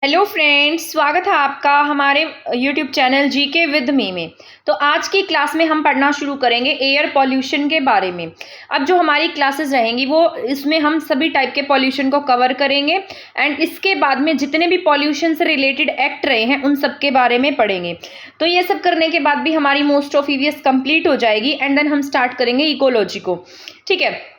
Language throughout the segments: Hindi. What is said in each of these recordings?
हेलो फ्रेंड्स, स्वागत है आपका हमारे YouTube channel GK with me में। तो आज की क्लास में हम पढ़ना शुरू करेंगे एयर पॉल्यूशन के बारे में। अब जो हमारी क्लासेस रहेंगी वो इसमें हम सभी टाइप के पॉल्यूशन को कवर करेंगे एंड इसके बाद में जितने भी पॉल्यूशन से रिलेटेड एक्ट रहे हैं उन सब के बारे में पढ़ेंगे। तो ये सब करने के बाद भी हमारी मोस्ट ऑफ ईवीएस कंप्लीट हो जाएगी एंड देन हम स्टार्ट करेंगे इकोलॉजी को। ठीक है,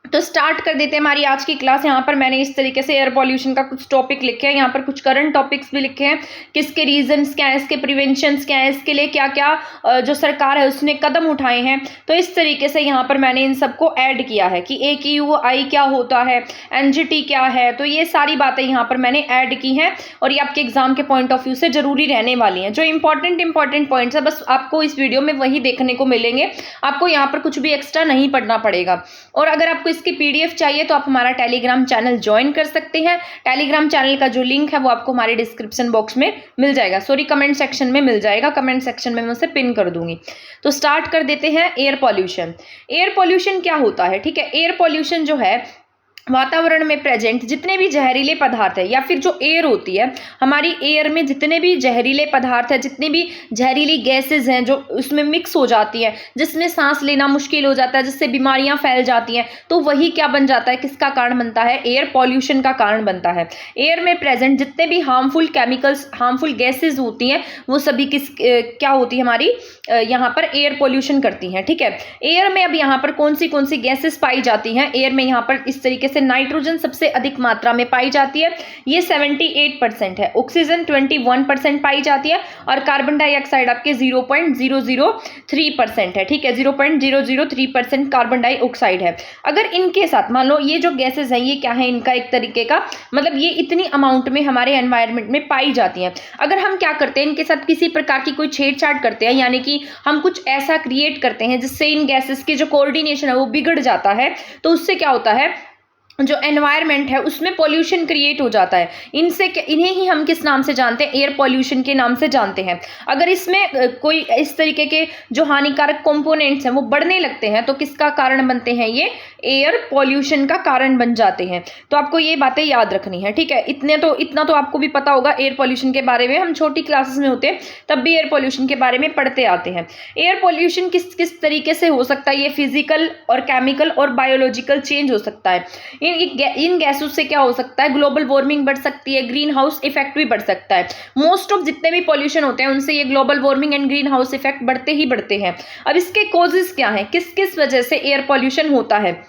तो स्टार्ट कर देते हैं हमारी आज की क्लास। यहाँ पर मैंने इस तरीके से एयर पॉल्यूशन का कुछ टॉपिक लिखे हैं, यहाँ पर कुछ करंट टॉपिक्स भी लिखे हैं, किसके रीजंस क्या है, इसके प्रिवेंशंस क्या है, इसके लिए क्या क्या जो सरकार है उसने कदम उठाए हैं। तो इस तरीके से यहाँ पर मैंने इन सबको ऐड किया है कि AQI क्या होता है, NGT क्या है। तो ये सारी बातें यहाँ पर मैंने ऐड की हैं और ये आपके एग्जाम के पॉइंट ऑफ व्यू से जरूरी रहने वाली हैं। जो इंपॉर्टेंट पॉइंट्स है बस आपको इस वीडियो में वही देखने को मिलेंगे, आपको यहाँ पर कुछ भी एक्स्ट्रा नहीं पढ़ना पड़ेगा। और अगर आपको इसकी PDF चाहिए तो आप हमारा टेलीग्राम चैनल ज्वाइन कर सकते हैं। टेलीग्राम चैनल का जो लिंक है वो आपको हमारे डिस्क्रिप्शन बॉक्स में मिल जाएगा, कमेंट सेक्शन में मिल जाएगा। कमेंट सेक्शन में मैं उसे पिन कर दूंगी। तो स्टार्ट कर देते हैं एयर पॉल्यूशन। एयर पॉल्यूशन क्या होता है? ठीक है, एयर पॉल्यूशन जो है वातावरण में प्रेजेंट जितने भी जहरीले पदार्थ है या फिर जो एयर होती है, हमारी एयर में जितने भी जहरीले पदार्थ है, जितनी भी जहरीली गैसेज हैं जो उसमें मिक्स हो जाती है, जिसमें सांस लेना मुश्किल हो जाता है, जिससे बीमारियां फैल जाती हैं, तो वही क्या बन जाता है, किसका कारण बनता है? एयर पॉल्यूशन का कारण बनता है। एयर में प्रेजेंट जितने भी हार्मफुल केमिकल्स, हार्मफुल गैसेज होती हैं वो सभी क्या होती है हमारी यहाँ पर एयर पॉल्यूशन करती हैं। ठीक है, एयर में अब यहाँ पर कौन सी गैसेस पाई जाती हैं? एयर में यहाँ पर इस तरीके से नाइट्रोजन सबसे अधिक मात्रा में पाई जाती है, ये 78% है। ऑक्सीजन 21% पाई जाती है और कार्बन डाइऑक्साइड आपके 0.003% है। ठीक है, 0.003% कार्बन डाइऑक्साइड है। अगर इनके साथ मान लो ये जो गैसेस हैं ये क्या है, इनका एक तरीके का मतलब ये इतनी अमाउंट में हमारे एनवायरनमेंट में पाई जाती हैं। अगर हम क्या करते हैं, इनके साथ किसी प्रकार की कोई छेड़छाड़ करते हैं, यानी कि हम कुछ ऐसा क्रिएट करते हैं जिससे इन गैसेस की जो कोऑर्डिनेशन है वो बिगड़ जाता है, तो उससे क्या होता है, जो एनवायरनमेंट है उसमें पॉल्यूशन क्रिएट हो जाता है। इन्हें ही हम किस नाम से जानते हैं? एयर पॉल्यूशन के नाम से जानते हैं। अगर इसमें कोई इस तरीके के जो हानिकारक कंपोनेंट्स हैं वो बढ़ने लगते हैं तो किसका कारण बनते हैं? ये एयर पॉल्यूशन का कारण बन जाते हैं। तो आपको ये बातें याद रखनी है। ठीक है, इतना तो आपको भी पता होगा एयर पॉल्यूशन के बारे में। हम छोटी क्लासेस में होते हैं तब भी एयर पॉल्यूशन के बारे में पढ़ते आते हैं। एयर पॉल्यूशन किस तरीके से हो सकता है? ये फिजिकल और केमिकल और बायोलॉजिकल चेंज हो सकता है। इन गैसों से क्या हो सकता है? ग्लोबल वार्मिंग बढ़ सकती है, ग्रीन हाउस इफेक्ट भी बढ़ सकता है। मोस्ट ऑफ जितने भी पॉल्यूशन होते हैं उनसे ये global warming and green house effect बढ़ते हैं। अब इसके कॉजेस क्या हैं, किस वजह से एयर पॉल्यूशन होता है?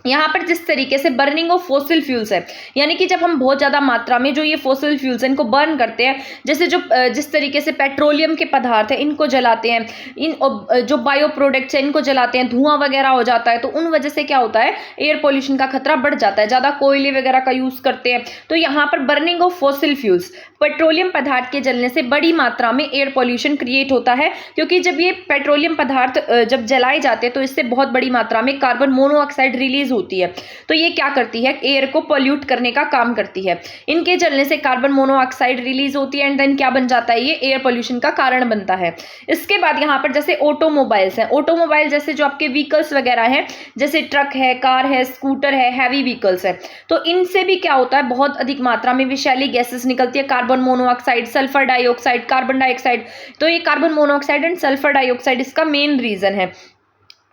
यहाँ पर जिस तरीके से बर्निंग ऑफ फॉसिल फ्यूल्स है, यानी कि जब हम बहुत ज़्यादा मात्रा में जो ये फॉसिल फ्यूल्स हैं इनको बर्न करते हैं, जैसे जिस तरीके से पेट्रोलियम के पदार्थ हैं इनको जलाते हैं, इन जो बायो प्रोडक्ट्स हैं इनको जलाते हैं, धुआं वगैरह हो जाता है, तो उन वजह से क्या होता है? एयर पॉल्यूशन का खतरा बढ़ जाता है। ज़्यादा कोयले वगैरह का यूज़ करते हैं तो यहाँ पर burning of fossil fuels, petroleum पदार्थ के जलने से बड़ी मात्रा में एयर पॉल्यूशन क्रिएट होता है, क्योंकि जब ये पेट्रोलियम पदार्थ जब जलाए जाते हैं तो इससे बहुत बड़ी मात्रा में कार्बन मोनोऑक्साइड रिलीज होती है। तो ये क्या करती है? एयर को पॉल्यूट करने का काम करती है। इनके जलने से कार्बन मोनोऑक्साइड रिलीज होती है एंड देन क्या बन जाता है? ये एयर पॉल्यूशन का कारण बनता है। इसके बाद यहाँ पर जैसे ऑटोमोबाइल्स हैं, ऑटोमोबाइल जैसे जो आपके व्हीकल्स वगैरह हैं, जैसे ट्रक है, कार है, स्कूटर है, हैवी व्हीकल्स है, तो इनसे भी क्या होता है? बहुत अधिक मात्रा में विषैली गैसेस निकलती है, carbon monoxide, sulphur dioxide, carbon dioxide. तो ये carbon monoxide and sulphur dioxide इसका मेन रीजन है।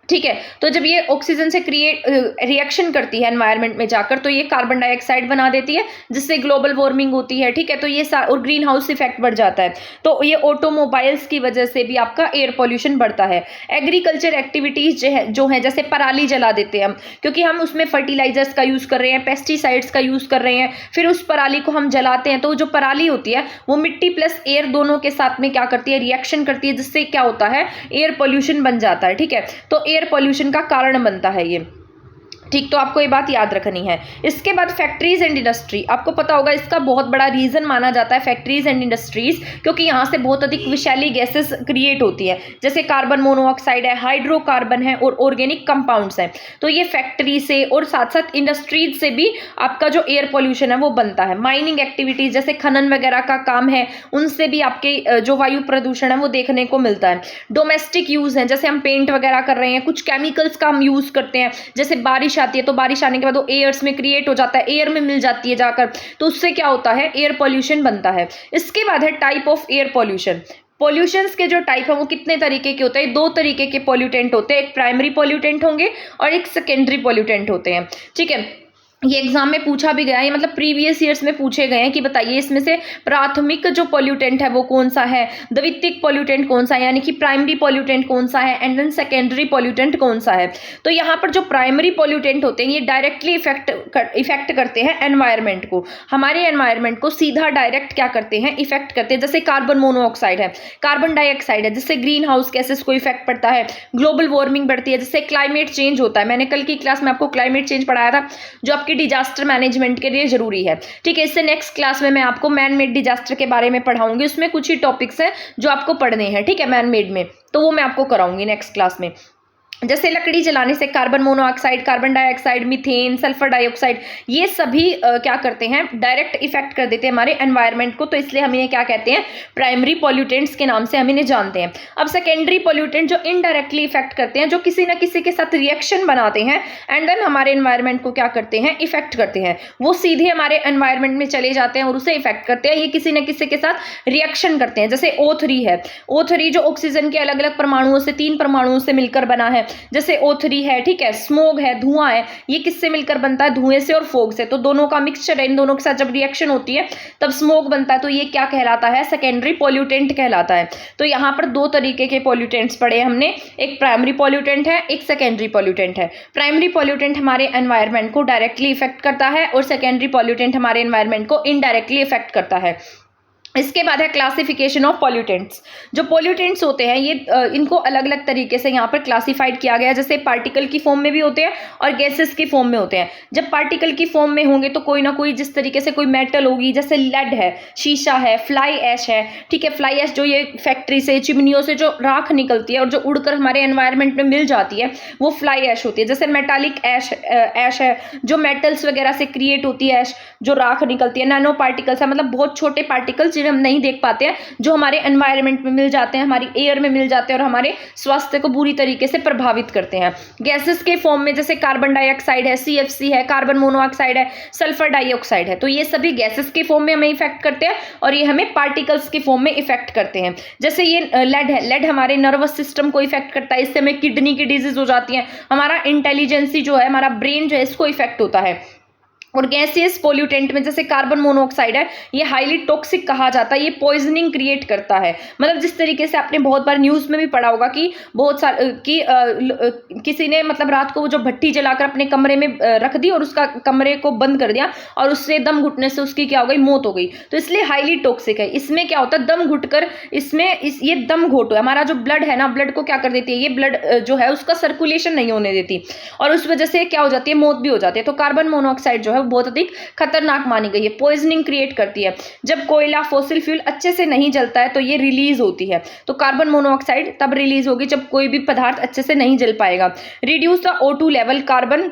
ठीक है, तो जब ये ऑक्सीजन से रिएक्शन करती है एनवायरनमेंट में जाकर तो ये कार्बन डाइऑक्साइड बना देती है, जिससे ग्लोबल वार्मिंग होती है। ठीक है, तो ये और ग्रीन हाउस इफेक्ट बढ़ जाता है। तो ये ऑटोमोबाइल्स की वजह से भी आपका एयर पॉल्यूशन बढ़ता है। एग्रीकल्चर एक्टिविटीज जो है जैसे पराली जला देते हैं हम, क्योंकि हम उसमें फर्टिलाइजर्स का यूज कर रहे हैं, पेस्टिसाइड्स का यूज कर रहे हैं, फिर उस पराली को हम जलाते हैं तो जो पराली होती है वो मिट्टी प्लस एयर दोनों के साथ में क्या करती है? रिएक्शन करती है, जिससे क्या होता है? एयर पॉल्यूशन बन जाता है। ठीक है, तो एयर पॉल्यूशन का कारण बनता है ये। ठीक, तो आपको ये बात याद रखनी है। इसके बाद फैक्ट्रीज एंड इंडस्ट्री, आपको पता होगा इसका बहुत बड़ा रीजन माना जाता है फैक्ट्रीज एंड इंडस्ट्रीज, क्योंकि यहाँ से बहुत अधिक विषैली गैसेस क्रिएट होती है, जैसे कार्बन मोनोऑक्साइड है, हाइड्रोकार्बन है और ऑर्गेनिक कंपाउंड्स हैं। तो ये फैक्ट्री से और साथ साथ इंडस्ट्रीज से भी आपका जो एयर पॉल्यूशन है वो बनता है। माइनिंग एक्टिविटीज जैसे खनन वगैरह का काम है, उनसे भी आपके जो वायु प्रदूषण है वो देखने को मिलता है। डोमेस्टिक यूज है, जैसे हम पेंट वगैरह कर रहे हैं, कुछ केमिकल्स का हम यूज करते हैं, जैसे बारिश बारिश आती है तो बारिश आने के बाद वो एयर्स में क्रिएट हो जाता है, एयर में मिल जाती है जाकर, तो उससे क्या होता है, एयर पॉल्यूशन बनता है। इसके बाद है type of air pollution. Pollutions के जो टाइप है वो कितने तरीके के होते हैं, दो तरीके के पॉल्यूटेंट होते हैं, एक प्राइमरी पॉल्यूटेंट होंगे और एक सेकेंडरी पॉल्यूटेंट होते हैं। ठीक है, ये एग्जाम में पूछा भी गया है, मतलब प्रीवियस ईयर्स में पूछे गए हैं कि बताइए इसमें से प्राथमिक जो पॉल्यूटेंट है वो कौन सा है, द्वितीयक पॉल्यूटेंट कौन सा है, यानी कि प्राइमरी पॉल्यूटेंट कौन सा है, एंड देन सेकेंडरी पॉल्यूटेंट कौन सा है। तो यहाँ पर जो प्राइमरी पॉल्यूटेंट होते हैं ये डायरेक्टली इफेक्ट करते हैं एनवायरमेंट को, हमारे एनवायरमेंट को सीधा डायरेक्ट क्या करते हैं, इफेक्ट करते हैं। जैसे कार्बन मोनोऑक्साइड है, कार्बन डाइऑक्साइड है, जिससे ग्रीन हाउस गैसेस को इफेक्ट पड़ता है, ग्लोबल वार्मिंग बढ़ती है, जिससे क्लाइमेट चेंज होता है। मैंने कल की क्लास में आपको क्लाइमेट चेंज पढ़ाया था जो आपकी डिजास्टर मैनेजमेंट के लिए जरूरी है। ठीक है, इससे नेक्स्ट क्लास में मैं आपको मैन मेड डिजास्टर के बारे में पढ़ाऊंगी, उसमें कुछ ही टॉपिक्स हैं जो आपको पढ़ने हैं। ठीक है, मैन मेड में, तो वो मैं आपको कराऊंगी नेक्स्ट क्लास में। जैसे लकड़ी जलाने से carbon monoxide, carbon dioxide, methane, sulphur dioxide, ये सभी क्या करते हैं, डायरेक्ट इफेक्ट कर देते हैं हमारे एनवायरनमेंट को, तो इसलिए हम इन्हें क्या कहते हैं, प्राइमरी पॉल्यूटेंट्स के नाम से हम इन्हें जानते हैं। अब सेकेंडरी पॉल्यूटेंट जो इनडायरेक्टली इफेक्ट करते हैं, जो किसी न किसी के साथ रिएक्शन बनाते हैं एंड देन हमारे एनवायरनमेंट को क्या करते हैं, इफेक्ट करते हैं, वो सीधे हमारे एनवायरनमेंट में चले जाते हैं और उसे इफेक्ट करते हैं। ये किसी न किसी के साथ रिएक्शन करते हैं। जैसे O3 है, O3 जो ऑक्सीजन के अलग अलग परमाणुओं से, 3 परमाणुओं से मिलकर बना है, जैसे O3 है। ठीक है, स्मोग है, धुआं है, ये किससे मिलकर बनता है, धुएं से और फोग से, तो दोनों का मिक्सचर है, इन दोनों के साथ जब रिएक्शन होती है तब स्मोक बनता है, तो ये क्या कहलाता है, सेकेंडरी पॉल्यूटेंट कहलाता है। तो यहाँ पर दो तरीके के पॉल्यूटेंट्स पढ़े हमने, एक प्राइमरी पॉल्यूटेंट है, एक सेकेंडरी पॉल्यूटेंट है। प्राइमरी पॉल्यूटेंट हमारे एनवायरनमेंट को डायरेक्टली इफेक्ट करता है और सेकेंडरी पॉल्यूटेंट हमारे एनवायरनमेंट को इनडायरेक्टली इफेक्ट करता है। इसके बाद है क्लासिफिकेशन ऑफ पॉल्यूटेंट्स। जो पॉल्यूटेंट्स होते हैं ये इनको अलग अलग तरीके से यहाँ पर क्लासिफाइड किया गया है। जैसे पार्टिकल की फॉर्म में भी होते हैं और गैसेस की फॉर्म में होते हैं। जब पार्टिकल की फॉर्म में होंगे तो कोई ना कोई, जिस तरीके से कोई मेटल होगी, जैसे लेड है, शीशा है, फ्लाई ऐश है। ठीक है, फ्लाई ऐश जो ये फैक्ट्री से, चिमनियों से जो राख निकलती है और जो उड़कर हमारे एनवायरनमेंट में मिल जाती है वो फ्लाई ऐश होती है। जैसे मेटालिक ऐश है जो मेटल्स वगैरह से क्रिएट होती है, ऐश जो राख निकलती है। नैनो पार्टिकल्स है, मतलब बहुत छोटे पार्टिकल्स जिन्हें हम नहीं देख पाते हैं, जो हमारे एनवायरनमेंट में मिल जाते हैं, हमारी एयर में मिल जाते हैं और हमारे स्वास्थ्य को बुरी तरीके से प्रभावित करते हैं। गैसेस के फॉर्म में जैसे कार्बन डाइऑक्साइड है, CFC है, कार्बन मोनोऑक्साइड है, सल्फर डाइऑक्साइड है, तो ये सभी गैसेस के फॉर्म में हमें इफेक्ट करते हैं और ये हमें पार्टिकल्स के फॉर्म में इफेक्ट करते हैं। जैसे ये लेड है, लेड हमारे नर्वस सिस्टम को इफेक्ट करता है, इससे हमें किडनी की डिजीज हो जाती है, हमारा इंटेलिजेंसी जो है, हमारा ब्रेन जो है, इसको इफेक्ट होता है। और गैसियस पोल्यूटेंट में जैसे कार्बन मोनोऑक्साइड है, ये हाईली टॉक्सिक कहा जाता है, ये पॉइजनिंग क्रिएट करता है। मतलब जिस तरीके से आपने बहुत बार न्यूज़ में भी पढ़ा होगा कि बहुत सारे किसी ने मतलब रात को वो जो भट्टी जलाकर अपने कमरे में रख दी और उसका कमरे को बंद कर दिया और उससे दम घुटने से उसकी क्या हो गई, मौत हो गई। तो इसलिए हाईली टॉक्सिक है। इसमें क्या होता है, दम घुटकर ये दम घोटो है, हमारा जो ब्लड है ना, ब्लड को क्या कर देती है, ये ब्लड जो है उसका सर्कुलेशन नहीं होने देती और उस वजह से क्या हो जाती है, मौत भी हो जाती है। तो कार्बन मोनोऑक्साइड जो है बहुत अधिक खतरनाक मानी गई है, पॉइजनिंग क्रिएट करती है। जब कोयला, फॉसिल फ्यूल अच्छे से नहीं जलता है तो ये रिलीज होती है। तो कार्बन मोनोऑक्साइड तब रिलीज होगी जब कोई भी पदार्थ अच्छे से नहीं जल पाएगा। Reduce the O2 level, carbon,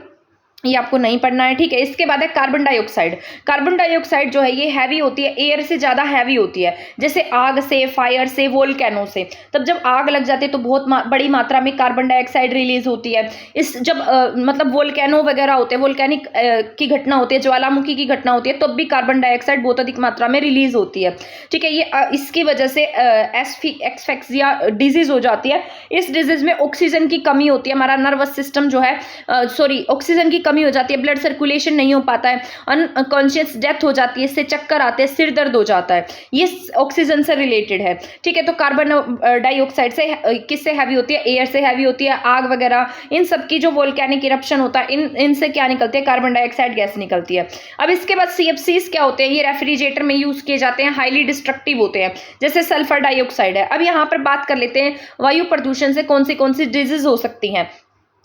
ये आपको नहीं पढ़ना है। ठीक है, इसके बाद है कार्बन डाइऑक्साइड। कार्बन डाइऑक्साइड जो है ये हैवी होती है, एयर से ज़्यादा हैवी होती है। जैसे आग से, फायर से, वोल्केनो से, तब जब आग लग जाती है तो बहुत बड़ी मात्रा में कार्बन डाइऑक्साइड रिलीज होती है। इस जब मतलब वोल्केनो वगैरह होते हैं, वोल्केनिक की घटना होती है, ज्वालामुखी की घटना होती है, तब भी कार्बन डाइऑक्साइड बहुत अधिक मात्रा में रिलीज होती है। ठीक है, ये इसकी वजह से एस्फिक्सिया डिजीज हो जाती है। इस डिजीज में ऑक्सीजन की कमी होती है, हमारा नर्वस सिस्टम जो है ऑक्सीजन की कमी हो जाती है, ब्लड सर्कुलेशन नहीं हो पाता है, अनकॉन्शियस डेथ हो जाती है, इससे चक्कर आते हैं, सिर दर्द हो जाता है। ये ऑक्सीजन से रिलेटेड है। ठीक है, तो कार्बन डाइऑक्साइड से किससे हैवी होती है, एयर से हैवी होती है। आग वगैरह इन सब की जो वोल्केनिक इरप्शन होता है, इनसे क्या निकलती है, कार्बन डाइऑक्साइड गैस निकलती है। अब इसके बाद CFCs क्या होते हैं, ये रेफ्रिजरेटर में यूज किए जाते हैं, हाईली डिस्ट्रक्टिव होते हैं, जैसे सल्फर डाइऑक्साइड है। अब यहाँ पर बात कर लेते हैं वायु प्रदूषण से कौन सी डिजीज हो सकती हैं।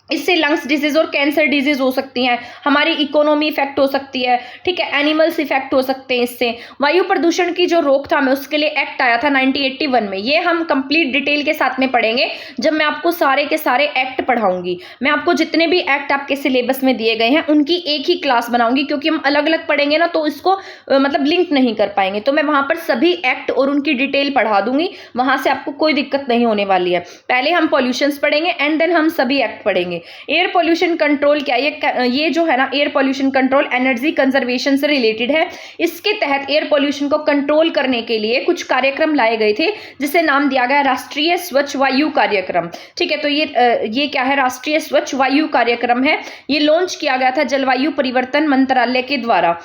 इससे लंग्स डिजीज और कैंसर डिजीज हो सकती हैं, हमारी इकोनॉमी इफेक्ट हो सकती है। ठीक है, एनिमल्स इफेक्ट हो सकते हैं इससे। वायु प्रदूषण की जो रोकथाम है उसके लिए एक्ट आया था 1981 में। ये हम कंप्लीट डिटेल के साथ में पढ़ेंगे जब मैं आपको सारे के सारे एक्ट पढ़ाऊंगी। मैं आपको जितने भी एक्ट आपके सिलेबस में दिए गए हैं उनकी एक ही क्लास बनाऊंगी, क्योंकि हम अलग अलग पढ़ेंगे ना तो इसको मतलब लिंक नहीं कर पाएंगे। तो मैं वहां पर सभी एक्ट और उनकी डिटेल पढ़ा दूंगी, वहां से आपको कोई दिक्कत नहीं होने वाली है। पहले हम पॉल्यूशंस पढ़ेंगे एंड देन हम सभी एक्ट पढ़ेंगे। पढ़ेंगे। एयर पोल्यूशन कंट्रोल क्या है, ये जो है ना air pollution control energy conservation से रिलेटेड है। इसके तहत एयर पोल्यूशन को कंट्रोल करने के लिए कुछ कार्यक्रम लाए गए थे जिसे नाम दिया गया राष्ट्रीय स्वच्छ वायु कार्यक्रम। ठीक है, तो ये क्या है, राष्ट्रीय स्वच्छ वायु कार्यक्रम है। ये लॉन्च किया गया था जलवायु परिवर्तन मंत्रालय के द्वारा।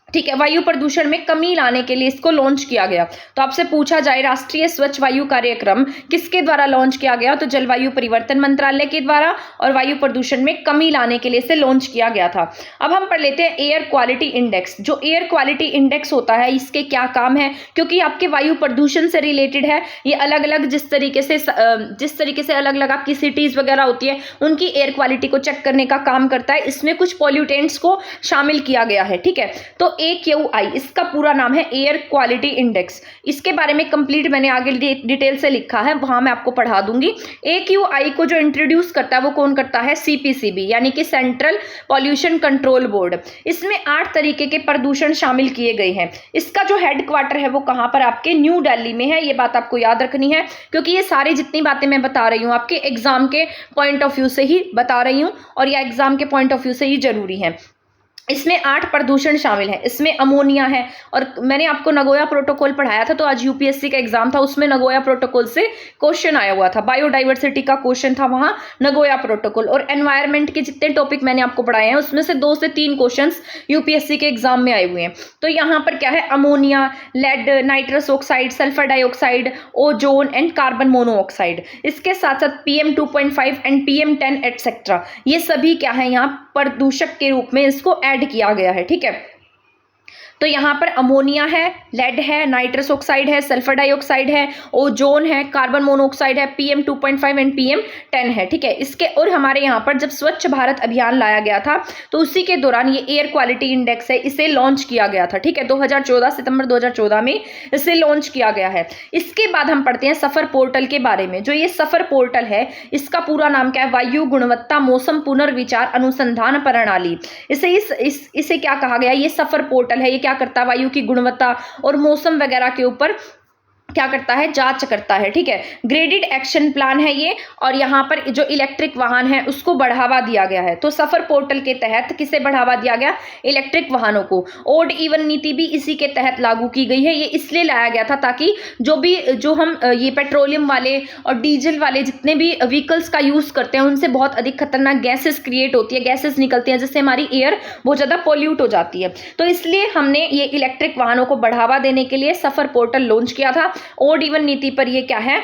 ठीक है, वायु प्रदूषण में कमी लाने के लिए इसको लॉन्च किया गया। तो आपसे पूछा जाए राष्ट्रीय स्वच्छ वायु कार्यक्रम किसके द्वारा लॉन्च किया गया, तो जलवायु परिवर्तन मंत्रालय के द्वारा, और वायु प्रदूषण में कमी लाने के लिए इसे लॉन्च किया गया था। अब हम पढ़ लेते हैं एयर क्वालिटी इंडेक्स। जो एयर क्वालिटी इंडेक्स होता है इसके क्या काम है, क्योंकि आपके वायु प्रदूषण से रिलेटेड है। ये अलग अलग जिस तरीके से अलग अलग आपकी सिटीज वगैरह होती है उनकी एयर क्वालिटी को चेक करने का काम करता है। इसमें कुछ पॉल्यूटेंट्स को शामिल किया गया है। ठीक है, तो AQI इसका पूरा नाम है एयर क्वालिटी इंडेक्स। इसके बारे में कंप्लीट मैंने आगे डिटेल से लिखा है, वहां मैं आपको पढ़ा दूंगी। AQI को जो इंट्रोड्यूस करता है वो कौन करता है, CPCB यानी कि सेंट्रल पॉल्यूशन कंट्रोल बोर्ड। इसमें 8 तरीके के प्रदूषण शामिल किए गए हैं। इसका जो हेडक्वार्टर है वो कहां पर, आपके न्यू दिल्ली में है। ये बात आपको याद रखनी है, क्योंकि ये सारी जितनी बातें मैं बता रही हूँ आपके एग्जाम के पॉइंट ऑफ व्यू से ही बता रही हूँ, और यह एग्जाम के पॉइंट ऑफ व्यू से ही जरूरी है। इसमें 8 प्रदूषण शामिल हैं। इसमें अमोनिया है, और मैंने आपको नगोया प्रोटोकॉल पढ़ाया था, तो आज यूपीएससी का एग्जाम था, उसमें नगोया प्रोटोकॉल से क्वेश्चन आया हुआ था। बायोडाइवर्सिटी का क्वेश्चन था वहां, नगोया प्रोटोकॉल। और एनवायरनमेंट के जितने टॉपिक मैंने आपको पढ़ाए हैं उसमें से 2 से 3 क्वेश्चंस यूपीएससी के एग्जाम में आए हुए हैं। तो यहाँ पर क्या है, ammonia, lead, nitrous oxide, sulphur dioxide, ozone and carbon monoxide. इसके साथ साथ PM2.5 एंड PM10 एटसेट्रा, ये सभी क्या है यहाँ प्रदूषक के रूप में इसको ऐड किया गया है। ठीक है, तो यहाँ पर अमोनिया है, लेड है, नाइट्रस ऑक्साइड है, सल्फर डाइऑक्साइड है, ओजोन है, कार्बन मोनोऑक्साइड है, PM2.5 एंड PM10 है। ठीक है, इसके और हमारे यहाँ पर जब स्वच्छ भारत अभियान लाया गया था तो उसी के दौरान ये एयर क्वालिटी इंडेक्स है, इसे लॉन्च किया गया था। ठीक है, 2014 सितंबर 2014 में इसे लॉन्च किया गया है। इसके बाद हम पढ़ते हैं सफर पोर्टल के बारे में। जो ये सफर पोर्टल है इसका पूरा नाम क्या है, वायु गुणवत्ता मौसम पुनर्विचार अनुसंधान प्रणाली। इसे क्या कहा गया, ये सफर पोर्टल है। ये क्या करता है, वायु की गुणवत्ता और मौसम वगैरह के ऊपर क्या करता है, जांच करता है। ठीक है, ग्रेडेड एक्शन प्लान है ये, और यहाँ पर जो इलेक्ट्रिक वाहन है उसको बढ़ावा दिया गया है। तो सफर पोर्टल के तहत किसे बढ़ावा दिया गया, इलेक्ट्रिक वाहनों को। ओड इवन नीति भी इसी के तहत लागू की गई है। ये इसलिए लाया गया था ताकि जो हम ये पेट्रोलियम वाले और डीजल वाले जितने भी व्हीकल्स का यूज करते हैं उनसे बहुत अधिक खतरनाक गैसेस क्रिएट होती है, गैसेस निकलती हैं, जिससे हमारी एयर बहुत ज्यादा पोल्यूट हो जाती है। तो इसलिए हमने ये इलेक्ट्रिक वाहनों को बढ़ावा देने के लिए सफर पोर्टल लॉन्च किया था। ओड इवन नीति पर ये क्या है,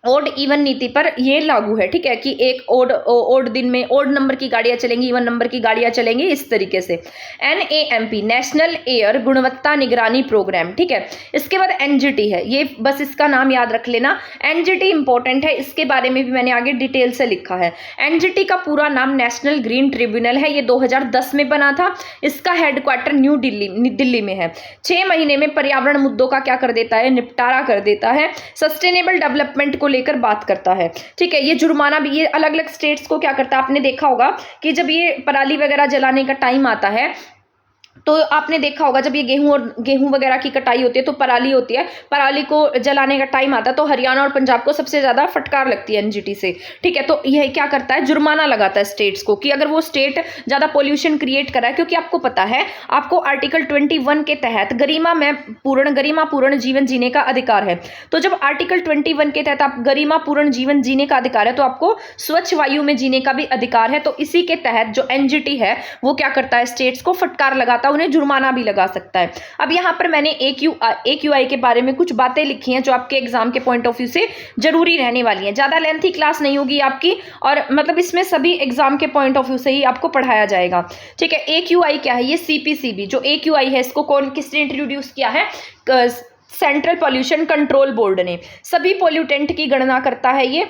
ओड इवन नीति पर ये लागू है। ठीक है, कि एक ओड दिन में ओड नंबर की गाड़ियां चलेंगी, इवन नंबर की गाड़ियां चलेंगी, इस तरीके से। NAMP नेशनल एयर गुणवत्ता निगरानी प्रोग्राम। ठीक है, इसके बाद NGT है, ये बस इसका नाम याद रख लेना। NGT इंपॉर्टेंट है, इसके बारे में भी मैंने आगे डिटेल से लिखा है। NGT का पूरा नाम नेशनल ग्रीन ट्रिब्यूनल है। ये 2010 में बना था। इसका हेडक्वार्टर न्यू दिल्ली में है। 6 महीने में पर्यावरण मुद्दों का क्या कर देता है, निपटारा कर देता है। सस्टेनेबल डेवलपमेंट को लेकर बात करता है। ठीक है, ये जुर्माना भी, ये अलग अलग स्टेट्स को क्या करता है, आपने देखा होगा कि जब ये पराली वगैरह जलाने का टाइम आता है तो आपने देखा होगा जब ये गेहूं वगैरह की कटाई होती है तो पराली होती है, पराली को जलाने का टाइम आता है तो हरियाणा और पंजाब को सबसे ज्यादा फटकार लगती है NGT से। ठीक है, तो यह क्या करता है, जुर्माना लगाता है स्टेट्स को कि अगर वो स्टेट ज्यादा पोल्यूशन क्रिएट कर रहा है। क्योंकि आपको पता है, आपको आर्टिकल 21 के तहत गरिमा पूर्ण जीवन जीने का अधिकार है। तो जब आर्टिकल 21 के तहत आप गरिमा पूर्ण जीवन जीने का अधिकार है तो आपको स्वच्छ वायु में जीने का भी अधिकार है। तो इसी के तहत जो NGT है वो क्या करता है, स्टेट्स को फटकार लगाता है, उन्हें जुर्माना भी लगा सकता है। अब यहां पर मैंने AQI के बारे में कुछ बातें लिखी हैं जो आपके एग्जाम के पॉइंट ऑफ व्यू से जरूरी रहने वाली हैं। ज्यादा लेंथी क्लास नहीं होगी आपकी, और मतलब इसमें सभी एग्जाम के पॉइंट ऑफ व्यू से ही आपको पढ़ाया जाएगा। ठीक है, AQI क्या है, ये CPCB जो AQI है इसको किसने इंट्रोड्यूस किया है, सेंट्रल पॉल्यूशन कंट्रोल बोर्ड ने। सभी पोल्यूटेंट की गणना करता है ये।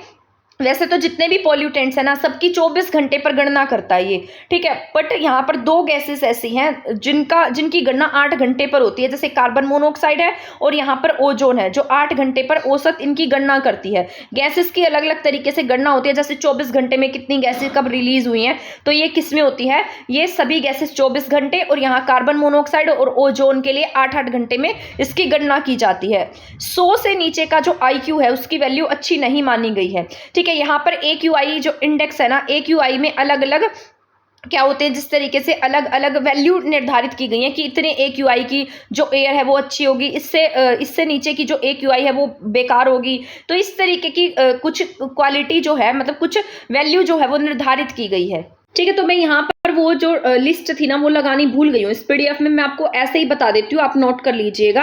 वैसे तो जितने भी पॉल्यूटेंट्स हैं ना सबकी 24 घंटे पर गणना करता है ये। ठीक है, बट यहाँ पर 2 गैसेस ऐसी हैं जिनकी गणना 8 घंटे पर होती है, जैसे कार्बन मोनोऑक्साइड है और यहाँ पर ओजोन है जो 8 घंटे पर औसत इनकी गणना करती है। गैसेस की अलग अलग तरीके से गणना होती है, जैसे 24 घंटे में कितनी गैसेस कब रिलीज हुई हैं, तो ये किस में होती है, ये सभी गैसेस 24 घंटे, और यहाँ कार्बन मोनोऑक्साइड और ओजोन के लिए 8-8 घंटे में इसकी गणना की जाती है। 100 से नीचे का जो IQ है उसकी वैल्यू अच्छी नहीं मानी गई है। ठीक ठीक है। यहाँ पर AQI जो इंडेक्स है ना, AQI में अलग अलग क्या होते हैं, जिस तरीके से अलग अलग वैल्यू निर्धारित की गई है कि इतने AQI की जो एयर है वो अच्छी होगी, इससे नीचे की जो AQI है वो बेकार होगी। तो इस तरीके की कुछ क्वालिटी जो है, मतलब कुछ वैल्यू जो है वो निर्धारित की गई है। ठीक है, तो मैं यहाँ पर वो जो लिस्ट थी ना वो लगानी भूल गई हूँ। इस PDF में मैं आपको ऐसे ही बता देती हूँ, आप नोट कर लीजिएगा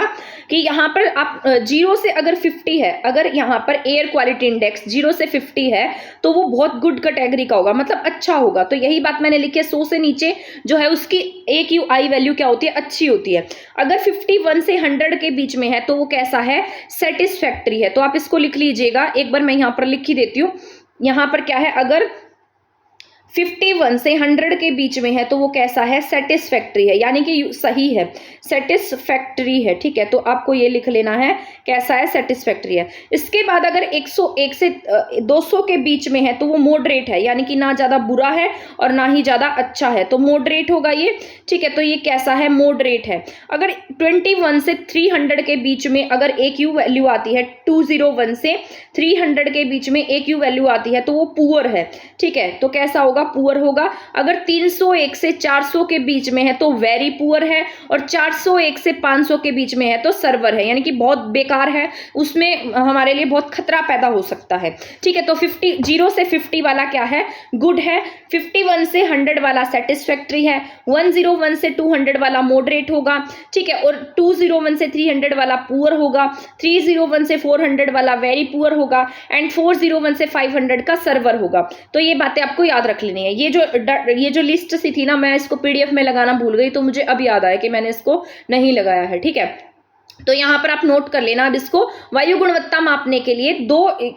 कि यहाँ पर आप 0 से अगर 50 है, अगर यहाँ पर एयर क्वालिटी इंडेक्स 0 से 50 है तो वो बहुत गुड कैटेगरी का होगा, मतलब अच्छा होगा। तो यही बात मैंने लिखी है, 100 से नीचे जो है उसकी AQI वैल्यू क्या होती है, अच्छी होती है। अगर 51 से 100 के बीच में है तो वो कैसा है, सेटिस्फैक्ट्री है। तो आप इसको लिख लीजिएगा, एक बार मैं यहाँ पर लिख ही देती हूँ। यहाँ पर क्या है, अगर 51 से 100 के बीच में है तो वो कैसा है, सेटिस्फैक्ट्री है, यानी कि सही है, सेटिस्फैक्ट्री है। ठीक है, तो आपको ये लिख लेना है कैसा है, सेटिस्फैक्ट्री है। इसके बाद अगर 101 से 200 के बीच में है तो वो मॉडरेट है, यानी कि ना ज़्यादा बुरा है और ना ही ज़्यादा अच्छा है, तो मॉडरेट होगा ये। ठीक है, तो ये कैसा है, मॉडरेट है। अगर 21 से 300 के बीच में अगर AQ वैल्यू आती है, 201 से 300 के बीच में AQ वैल्यू आती है तो वो पुअर है। ठीक है, तो कैसा होगा, पुअर होगा। अगर 301 से 400 के बीच में है तो वेरी पुअर है, और 401 से 500 के बीच में है तो सर्वर है, यानी कि बहुत बेकार है, उसमें हमारे लिए बहुत खतरा पैदा हो सकता है। ठीक है, तो 0 से 50 वाला क्या है, गुड है। 51 से 100 वाला सेटिस्फैक्ट्री है। 101 से 200 वाला मॉडरेट होगा। ठीक है, और 201 से 300 वाला पुअर होगा। 301 से 400 वाला वेरी पुअर होगा, एंड 401 से 500 का सर्वर होगा। तो ये बातें आपको याद रख लेनी है। ये जो लिस्ट सी थी ना, मैं इसको PDF में लगाना भूल गई, तो मुझे अब याद आया कि मैंने इसको नहीं लगाया है। ठीक है, तो यहाँ पर आप नोट कर लेना। अब इसको वायु गुणवत्ता मापने के लिए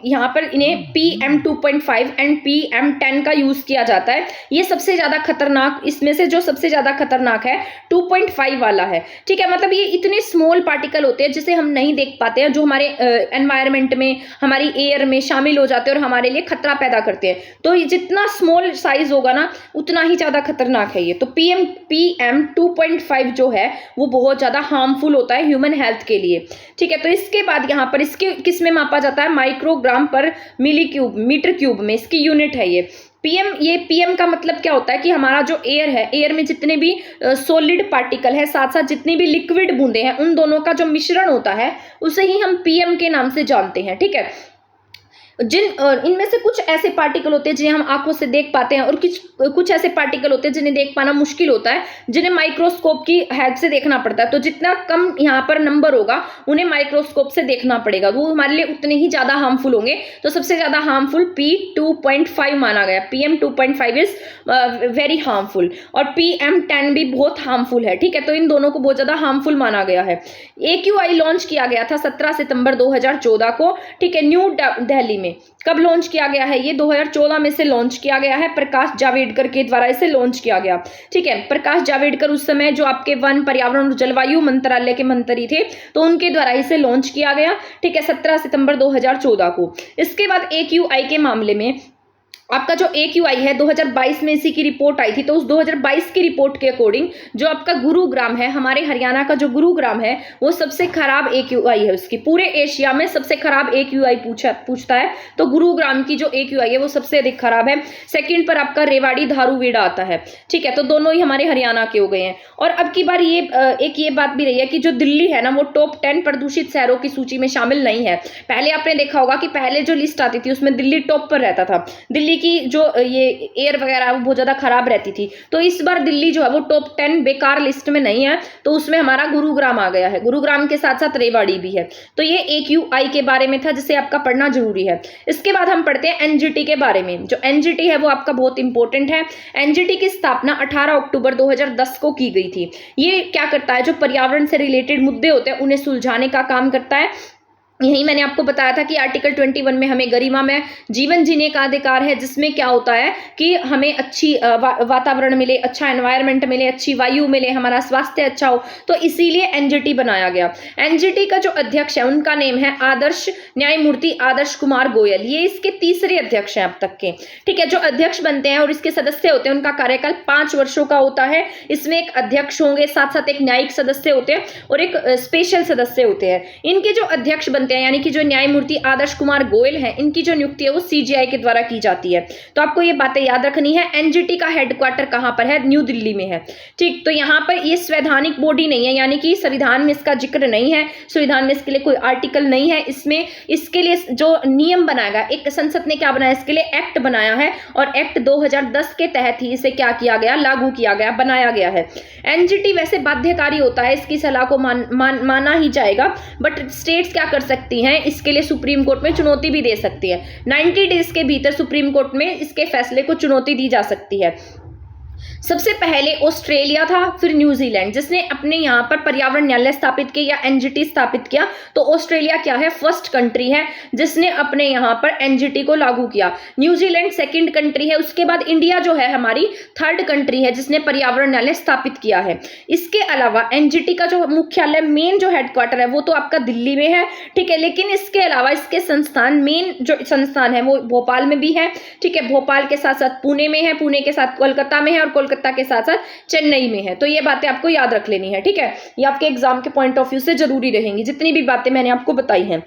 यहाँ पर इन्हें PM2.5 एंड PM10 का यूज किया जाता है। ये सबसे ज्यादा खतरनाक, इसमें से जो सबसे ज्यादा खतरनाक है 2.5 वाला है। ठीक है, मतलब ये इतने स्मॉल पार्टिकल होते हैं जिसे हम नहीं देख पाते हैं, जो हमारे एनवायरमेंट में, हमारी एयर में शामिल हो जाते हैं और हमारे लिए खतरा पैदा करते हैं। तो ये जितना स्मॉल साइज होगा ना उतना ही ज्यादा खतरनाक है ये। तो PM2.5 जो है वो बहुत ज्यादा हार्मफुल होता है ह्यूमन हेल्थ के लिए। ठीक है, तो इसके बाद यहाँ पर इसके किस में मापा जाता है, माइक्रोग्राम पर मीटर क्यूब में इसकी यूनिट है ये PM का मतलब क्या होता है कि हमारा जो एयर है, एयर में जितने भी सॉलिड पार्टिकल है, साथ साथ जितनी भी लिक्विड बूंदे हैं, उन दोनों का जो मिश्रण होता है उसे ही हम PM के नाम से जानते हैं। ठीक है, इनमें से कुछ ऐसे पार्टिकल होते हैं जिन्हें हम आंखों से देख पाते हैं, और कुछ ऐसे पार्टिकल होते हैं जिन्हें देख पाना मुश्किल होता है, जिन्हें माइक्रोस्कोप की हेल्प से देखना पड़ता है। तो जितना कम यहाँ पर नंबर होगा उन्हें माइक्रोस्कोप से देखना पड़ेगा, वो हमारे लिए उतने ही ज्यादा हार्मफुल होंगे। तो सबसे ज्यादा हार्मफुल P2.5 माना गया। PM2.5 इज वेरी हार्मफुल, और PM10 भी बहुत हार्मफुल है। ठीक है, तो इन दोनों को बहुत ज्यादा हार्मफुल माना गया है। AQI लॉन्च किया गया था 17 सितंबर 2014 को। ठीक है, न्यू दिल्ली में। कब लॉन्च किया गया है, ये 2014 में से लॉन्च किया गया है। प्रकाश जावड़ेकर के द्वारा इसे लॉन्च किया गया। ठीक है, प्रकाश जावड़ेकर उस समय जो आपके वन, पर्यावरण और जलवायु मंत्रालय के मंत्री थे, तो उनके द्वारा इसे लॉन्च किया गया। ठीक है, 17 सितंबर 2014 को। इसके बाद AQI के मामले में आपका जो AQI है 2022 में इसी की रिपोर्ट आई थी। तो उस 2022 की रिपोर्ट के अकॉर्डिंग जो आपका गुरुग्राम है, हमारे हरियाणा का जो गुरुग्राम है, वो सबसे खराब AQI है उसकी। पूरे एशिया में सबसे खराब AQI पूछता है तो गुरुग्राम की जो AQI है वो सबसे अधिक खराब है। सेकंड पर आपका रेवाड़ी धारूवेड़ा आता है। ठीक है, तो दोनों ही हमारे हरियाणा के हो गए हैं। और अब की बार ये बात भी रही है कि जो दिल्ली है ना, वो टॉप 10 प्रदूषित शहरों की सूची में शामिल नहीं है। पहले आपने देखा होगा कि पहले जो लिस्ट आती थी उसमें दिल्ली टॉप पर रहता था। दिल्ली की जो ये एयर वगैरह वो बहुत ज्यादा खराब रहती थी। तो इस बार दिल्ली जो है वो टॉप 10 बेकार लिस्ट में नहीं है, तो उसमें हमारा गुरुग्राम आ गया है। गुरुग्राम के साथ साथ रेवाड़ी भी है। तो ये AQI के बारे में था जिसे आपका पढ़ना जरूरी है। इसके बाद हम पढ़ते हैं NGT के बारे में। जो NGT है वो आपका बहुत इंपॉर्टेंट है। NGT की स्थापना 18 अक्टूबर 2010 को की गई थी। ये क्या करता है, जो पर्यावरण से रिलेटेड मुद्दे होते हैं उन्हें सुलझाने का काम करता है। यही मैंने आपको बताया था कि आर्टिकल 21 में हमें गरिमा में जीवन जीने का अधिकार है, जिसमें क्या होता है कि हमें अच्छी वातावरण मिले, अच्छा एनवायरनमेंट मिले, अच्छी वायु मिले, हमारा स्वास्थ्य अच्छा हो। तो इसीलिए NGT बनाया गया। NGT का जो अध्यक्ष है उनका नेम है आदर्श न्यायमूर्ति आदर्श कुमार गोयल। ये इसके तीसरे अध्यक्ष हैं अब तक के। ठीक है, जो अध्यक्ष बनते हैं और इसके सदस्य होते हैं उनका कार्यकाल 5 वर्षों का होता है। इसमें एक अध्यक्ष होंगे, साथ साथ एक न्यायिक सदस्य होते हैं और एक स्पेशल सदस्य होते हैं। इनके जो अध्यक्ष बनते बनते हैं, यानी कि जो न्यायमूर्ति आदर्श कुमार गोयल हैं, इनकी जो नियुक्ति है वो सीजीआई के द्वारा की जाती है। तो आपको ये बातें याद रखनी है। एनजीटी का हेडक्वार्टर कहाँ पर है? न्यू दिल्ली में है। ठीक, तो यहाँ पर ये संवैधानिक बॉडी नहीं है, यानी कि संविधान में इसका जिक्र नहीं है, संविधान में इसके लिए कोई आर्टिकल नहीं है। इसमें इसके लिए जो नियम बनाया गया, एक संसद ने क्या बनाया, इसके लिए एक्ट बनाया है और एक्ट 2010 के तहत ही इसे क्या किया गया, लागू किया गया, बनाया गया है। एनजीटी वैसे बाध्यकारी होता है, इसकी सलाह को माना ही जाएगा, बट स्टेट्स क्या कर सकती हैं, इसके लिए सुप्रीम कोर्ट में चुनौती भी दे सकती है। 90 डेज के भीतर सुप्रीम कोर्ट में इसके फैसले को चुनौती दी जा सकती है। सबसे पहले ऑस्ट्रेलिया था, फिर न्यूजीलैंड, जिसने अपने यहाँ पर पर्यावरण न्यायालय स्थापित किया या एनजीटी स्थापित किया। तो ऑस्ट्रेलिया क्या है, फर्स्ट कंट्री है जिसने अपने यहाँ पर एनजीटी को लागू किया। न्यूजीलैंड सेकंड कंट्री है, उसके बाद इंडिया जो है हमारी थर्ड कंट्री है जिसने पर्यावरण न्यायालय स्थापित किया है। इसके अलावा एनजीटी का जो मुख्यालय, मेन जो हेडक्वार्टर है वो तो आपका दिल्ली में है, ठीक है, लेकिन इसके अलावा इसके संस्थान, मेन जो संस्थान है वो भोपाल में भी है, ठीक है, भोपाल के साथ साथ पुणे में है, पुणे के साथ कोलकाता में है और कोलकाता के साथ साथ चेन्नई में है। तो ये बातें आपको याद रख लेनी है, ठीक है, ये आपके एग्जाम के पॉइंट ऑफ व्यू से जरूरी रहेंगी जितनी भी बातें मैंने आपको बताई हैं।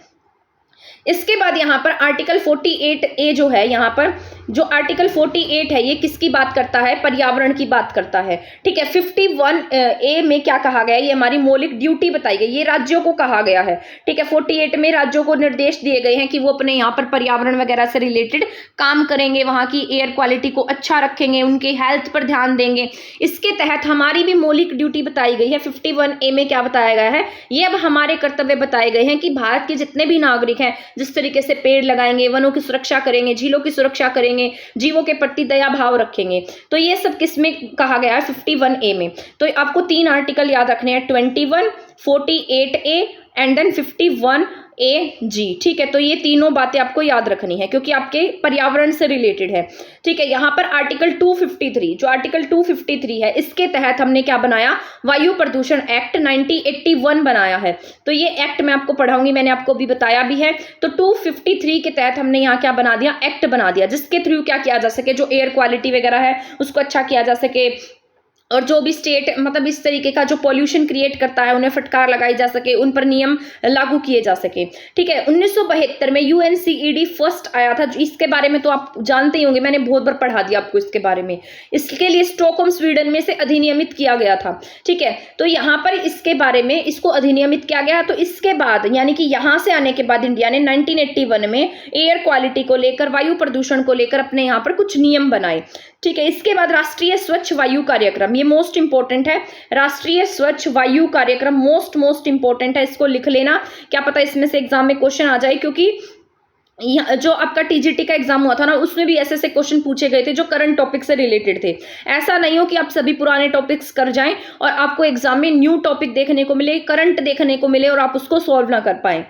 इसके बाद यहाँ पर आर्टिकल 48A जो है, यहाँ पर जो आर्टिकल 48 है ये किसकी बात करता है, पर्यावरण की बात करता है, ठीक है। 51A में क्या कहा गया है, ये हमारी मौलिक ड्यूटी बताई गई, ये राज्यों को कहा गया है, ठीक है। 48 में राज्यों को निर्देश दिए गए हैं कि वो अपने यहाँ पर पर्यावरण वगैरह से रिलेटेड काम करेंगे, वहाँ की एयर क्वालिटी को अच्छा रखेंगे, उनके हेल्थ पर ध्यान देंगे। इसके तहत हमारी भी मौलिक ड्यूटी बताई गई है। 51A में क्या बताया गया है, ये अब हमारे कर्तव्य बताए गए हैं कि भारत के जितने भी नागरिक हैं जिस तरीके से पेड़ लगाएंगे, वनों की सुरक्षा करेंगे, झीलों की सुरक्षा करेंगे, जीवों के प्रति दया भाव रखेंगे, तो ये सब किसमें कहा गया है, 51A में। तो आपको 3 आर्टिकल याद रखने हैं, 21, 48A एंड देन 51AG, ठीक है। तो ये तीनों बातें आपको याद रखनी है क्योंकि आपके पर्यावरण से रिलेटेड है, ठीक है। यहाँ पर आर्टिकल 253, जो आर्टिकल 253 है, इसके तहत हमने क्या बनाया, वायु प्रदूषण एक्ट 1981 बनाया है। तो ये एक्ट मैं आपको पढ़ाऊंगी, मैंने आपको भी बताया भी है। तो 253 के तहत हमने यहाँ क्या बना दिया, एक्ट बना दिया, जिसके थ्रू क्या किया जा सके, जो एयर क्वालिटी वगैरह है उसको अच्छा किया जा सके, और जो भी स्टेट मतलब इस तरीके का जो पॉल्यूशन क्रिएट करता है उन्हें फटकार लगाई जा सके, उन पर नियम लागू किए जा सके, ठीक है। 1972 में UNCED फर्स्ट आया था, इसके बारे में तो आप जानते ही होंगे, मैंने बहुत बार पढ़ा दिया आपको इसके बारे में। इसके लिए स्टॉकहोम स्वीडन में से अधिनियमित किया गया था, ठीक है। तो यहाँ पर इसके बारे में इसको अधिनियमित किया गया। तो इसके बाद यानी कि यहाँ से आने के बाद इंडिया ने 1981 में एयर क्वालिटी को लेकर, वायु प्रदूषण को लेकर अपने यहाँ पर कुछ नियम बनाए, ठीक है। इसके बाद राष्ट्रीय स्वच्छ वायु कार्यक्रम, ये मोस्ट इंपॉर्टेंट है, राष्ट्रीय स्वच्छ वायु कार्यक्रम मोस्ट इंपॉर्टेंट है, इसको लिख लेना, क्या पता इसमें से एग्जाम में क्वेश्चन आ जाए, क्योंकि जो आपका टीजीटी का एग्जाम हुआ था ना, उसमें भी ऐसे क्वेश्चन पूछे गए थे जो करंट टॉपिक से रिलेटेड थे। ऐसा नहीं हो कि आप सभी पुराने टॉपिक्स कर जाएं और आपको एग्जाम में न्यू टॉपिक देखने को मिले, करंट देखने को मिले और आप उसको सॉल्व ना कर पाए,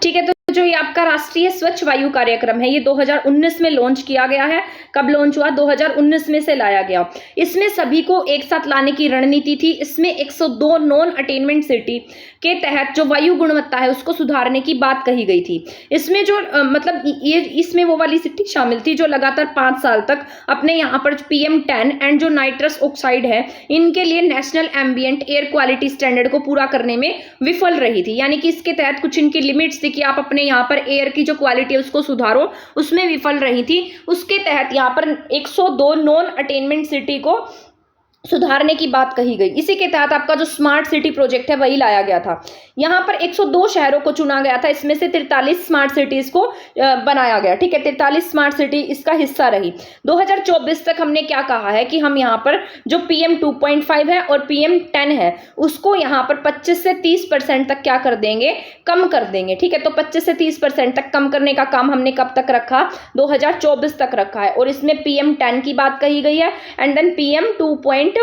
ठीक है। तो जो ये आपका राष्ट्रीय स्वच्छ वायु कार्यक्रम है, ये 2019 में लॉन्च किया गया है। कब लॉन्च हुआ, 2019 में से लाया गया। इसमें सभी को एक साथ लाने की रणनीति थी। इसमें 102 नॉन अटेनमेंट सिटी के तहत जो वायु गुणवत्ता है उसको सुधारने की बात कही गई थी। इसमें जो मतलब ये इसमें वो वाली सिटी शामिल थी जो लगातार 5 साल तक अपने यहाँ पर PM10 एंड जो नाइट्रस ऑक्साइड है इनके लिए national ambient air quality standard को पूरा करने में विफल रही थी। यानी कि इसके तहत कुछ इनकी लिमिट्स थी कि आप अपने यहाँ पर एयर की जो क्वालिटी है उसको सुधारो, उसमें विफल रही थी। उसके तहत यहाँ पर 102 नॉन अटेनमेंट सिटी को सुधारने की बात कही गई। इसी के तहत आपका जो स्मार्ट सिटी प्रोजेक्ट है वही लाया गया था। यहाँ पर 102 शहरों को चुना गया था, इसमें से 43 स्मार्ट सिटीज को बनाया गया, ठीक है। 43 स्मार्ट सिटी इसका हिस्सा रही। 2024 तक हमने क्या कहा है कि हम यहाँ पर जो PM 2.5 है और PM10 है उसको यहाँ पर 25 से 30% तक क्या कर देंगे, कम कर देंगे, ठीक है। तो 25 से 30% तक कम करने का काम हमने कब तक रखा, 2024 तक रखा है। और इसमें PM10 की बात कही गई है एंड देन PM 2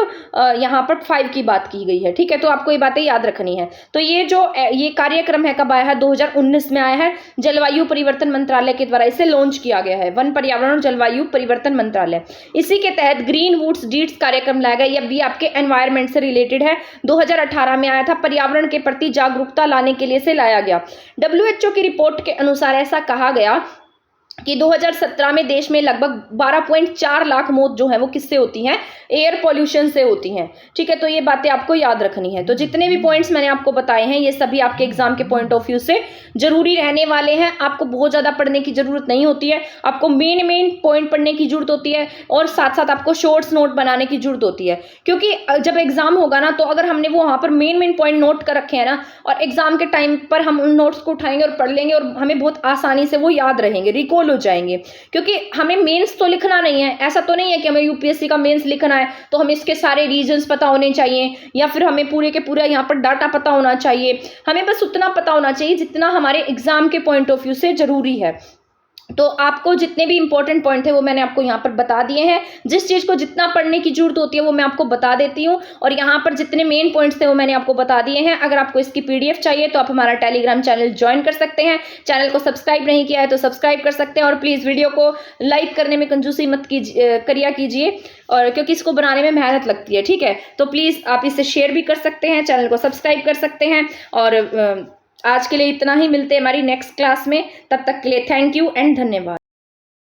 यहाँ पर 5 की बात की गई है, ठीक है। तो आपको ये बातें याद रखनी है। तो ये कार्यक्रम है कब आया है, 2019 में आया है। जलवायु परिवर्तन मंत्रालय के द्वारा इसे लॉन्च किया गया है, वन पर्यावरण और जलवायु परिवर्तन मंत्रालय। इसी के तहत ग्रीन वुड्स डीड्स कार्यक्रम लाया गया, यह भी आपके एनवायरमेंट से रिलेटेड है। 2018 में आया था, पर्यावरण के प्रति जागरूकता लाने के लिए इसे लाया गया। WHO की रिपोर्ट के अनुसार ऐसा कहा गया कि 2017 में देश में लगभग 12.4 लाख मौत जो है वो किससे होती हैं, एयर पॉल्यूशन से होती हैं। ठीक है, तो ये बातें आपको याद रखनी है। तो जितने भी पॉइंट्स मैंने आपको बताए हैं ये सभी आपके एग्जाम के पॉइंट ऑफ व्यू से जरूरी रहने वाले हैं। आपको बहुत ज्यादा पढ़ने की जरूरत नहीं होती है, आपको मेन पॉइंट पढ़ने की जरूरत होती है और साथ साथ आपको शॉर्ट्स नोट बनाने की जरूरत होती है, क्योंकि जब एग्जाम होगा ना तो अगर हमने वो वहां पर मेन पॉइंट नोट कर रखे हैं ना और एग्जाम के टाइम पर हम उन नोट्स को उठाएंगे और पढ़ लेंगे और हमें बहुत आसानी से वो याद रहेंगे, रिकॉल हो जाएंगे। क्योंकि हमें मेंस तो लिखना नहीं है, ऐसा तो नहीं है कि हमें यूपीएससी का मेंस लिखना है तो हमें इसके सारे रीजंस पता होने चाहिए या फिर हमें पूरे के पूरा यहाँ पर डाटा पता होना चाहिए। हमें बस उतना पता होना चाहिए जितना हमारे एग्जाम के पॉइंट ऑफ व्यू से जरूरी है। तो आपको जितने भी इंपॉर्टेंट पॉइंट थे वो मैंने आपको यहाँ पर बता दिए हैं। जिस चीज़ को जितना पढ़ने की जरूरत होती है वो मैं आपको बता देती हूँ और यहाँ पर जितने मेन पॉइंट्स थे वो मैंने आपको बता दिए हैं। अगर आपको इसकी पीडीएफ चाहिए तो आप हमारा टेलीग्राम चैनल ज्वाइन कर सकते हैं। चैनल को सब्सक्राइब नहीं किया है तो सब्सक्राइब कर सकते हैं और प्लीज़ वीडियो को लाइक करने में कंजूसी मत कीजिए और क्योंकि इसको बनाने में मेहनत लगती है। ठीक है, तो प्लीज़ आप इसे शेयर भी कर सकते हैं, चैनल को सब्सक्राइब कर सकते हैं। और आज के लिए इतना ही, मिलते हैं हमारी नेक्स्ट क्लास में। तब तक के लिए थैंक यू एंड धन्यवाद।